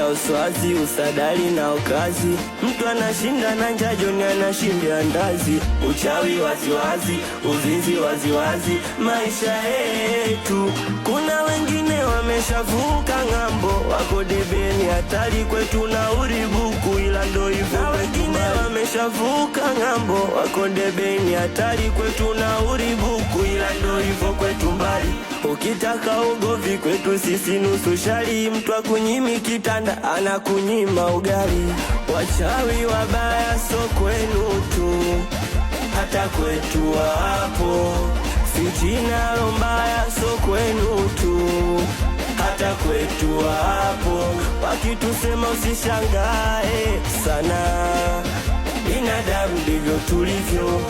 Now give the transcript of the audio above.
ya uswazi, usadali na ukazi. Mtu anashinda na njaa, John anashinda ndazi. Uchawi waziwazi, uzinzi waziwazi, maisha yetu. Kuna wengine wameshavuka ng'ambo, wako debeni, hatari kwetu na uribuku, ila ndo hivyo. Na wengine wameshavuka ng'ambo, wako debeni, hatari kwetu na uribuku, ila ndo hivyo kwetu mbali. Ukitaka ugovi kwetu sisi nusu shari, mtu akunyimi kitanda anakunyima ugali. Wachawi wabaya so kwenu tu, hata kwetu wapo. Fitina mbaya so kwenu tu, hata kwetu wapo. Wakitusema usishangae sana, binadamu ndivyo tulivyo.